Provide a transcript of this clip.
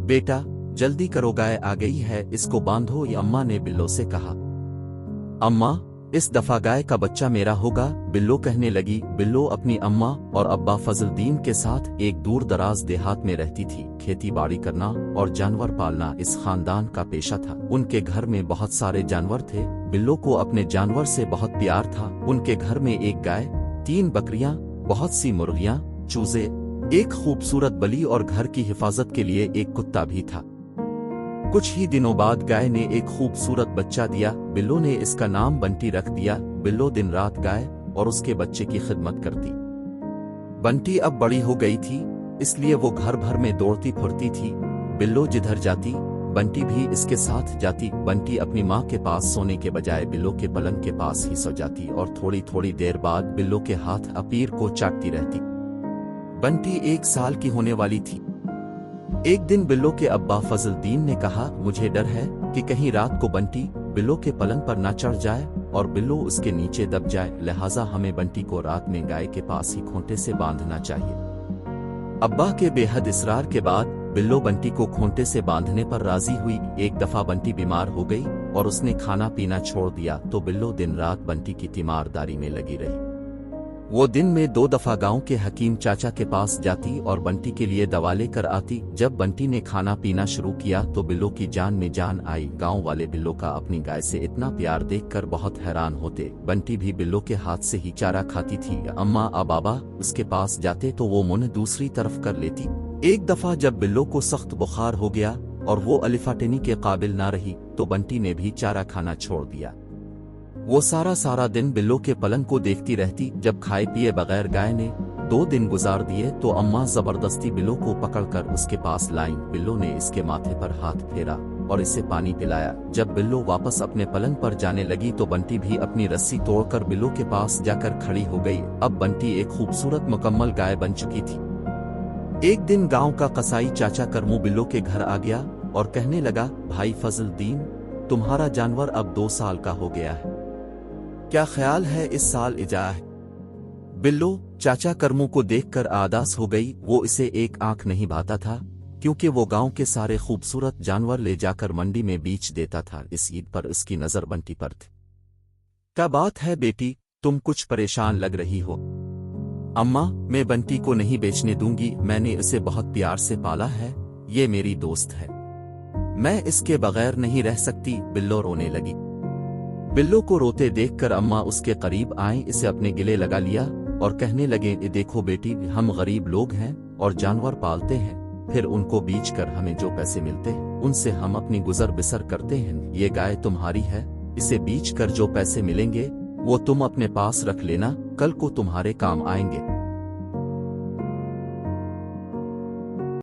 बेटा जल्दी करो, गाय आ गई है, इसको बांधो, ये अम्मा ने बिल्लो से कहा। अम्मा इस दफा गाय का बच्चा मेरा होगा, बिल्लो कहने लगी। बिल्लो अपनी अम्मा और अब्बा फजलुद्दीन के साथ एक दूर दराज देहात में रहती थी। खेती बाड़ी करना और जानवर पालना इस खानदान का पेशा था। उनके घर में बहुत सारे जानवर थे। बिल्लो को अपने जानवर से बहुत प्यार था। उनके घर में एक गाय, 3 बकरियां, बहुत सी मुर्गियां, चूजे, एक खूबसूरत बली और घर की हिफाजत के लिए एक कुत्ता भी था। कुछ ही दिनों बाद गाय ने एक खूबसूरत बच्चा दिया। बिल्लो ने इसका नाम बंटी रख दिया। बिल्लो दिन रात गाय और उसके बच्चे की खिदमत करती। बंटी अब बड़ी हो गई थी, इसलिए वो घर भर में दौड़ती फिरती थी। बिल्लो जिधर जाती बंटी भी इसके साथ जाती। बंटी अपनी माँ के पास सोने के बजाय बिल्लो के पलंग के पास ही सो जाती और थोड़ी थोड़ी देर बाद बिल्लो के हाथ अपीर को चाटती रहती। बंटी 1 साल की होने वाली थी। एक दिन बिल्लो के अब्बा फजलुद्दीन ने कहा, मुझे डर है कि कहीं रात को बंटी बिल्लो के पलंग पर न चढ़ जाए और बिल्लो उसके नीचे दब जाए, लिहाजा हमें बंटी को रात में गाय के पास ही खूंटे से बांधना चाहिए। अब्बा के बेहद इसरार के बाद बिल्लो बंटी को खूंटे से बांधने पर राजी हुई। एक दफा बंटी बीमार हो गई और उसने खाना पीना छोड़ दिया, तो बिल्लो दिन रात बंटी की तीमारदारी में लगी रही। वो दिन में 2 दफा गांव के हकीम चाचा के पास जाती और बंटी के लिए दवा लेकर आती। जब बंटी ने खाना पीना शुरू किया तो बिल्लो की जान में जान आई। गांव वाले बिल्लो का अपनी गाय से इतना प्यार देखकर बहुत हैरान होते। बंटी भी बिल्लो के हाथ से ही चारा खाती थी। अम्मा बाबा उसके पास जाते तो वो मुंह दूसरी तरफ कर लेती। एक दफा जब बिल्लो को सख्त बुखार हो गया और वो अलिफाटेनी के काबिल ना रही तो बंटी ने भी चारा खाना छोड़ दिया। वो सारा दिन बिल्लो के पलंग को देखती रहती। जब खाए पिए बगैर गाय ने 2 दिन गुजार दिए तो अम्मा जबरदस्ती बिल्लो को पकड़कर उसके पास लाईं। बिल्लो ने इसके माथे पर हाथ फेरा और इसे पानी पिलाया। जब बिल्लो वापस अपने पलंग पर जाने लगी तो बंटी भी अपनी रस्सी तोड़कर बिल्लो के पास जाकर खड़ी हो गई। अब बंटी एक खूबसूरत मुकम्मल गाय बन चुकी थी। एक दिन गांव का कसाई चाचा करमू बिल्लो के घर आ गया और कहने लगा, भाई फजलुद्दीन, तुम्हारा जानवर अब 2 साल का हो गया है, क्या ख्याल है इस साल इजा है? बिल्लो चाचा करमू को देखकर आदास हो गई। वो इसे एक आंख नहीं भाता था क्योंकि वो गांव के सारे खूबसूरत जानवर ले जाकर मंडी में बेच देता था। इस ईद पर उसकी नजर बंटी पर थी। क्या बात है बेटी, तुम कुछ परेशान लग रही हो? अम्मा, मैं बंटी को नहीं बेचने दूंगी, मैंने इसे बहुत प्यार से पाला है, ये मेरी दोस्त है, मैं इसके बगैर नहीं रह सकती। बिल्लो रोने लगी। बिल्लो को रोते देखकर अम्मा उसके करीब आईं, इसे अपने गिले लगा लिया और कहने लगे, देखो बेटी, हम गरीब लोग हैं और जानवर पालते हैं, फिर उनको बेच कर हमें जो पैसे मिलते हैं उनसे हम अपनी गुजर बसर करते हैं। ये गाय तुम्हारी है, इसे बेच कर जो पैसे मिलेंगे वो तुम अपने पास रख लेना, कल को तुम्हारे काम आएंगे।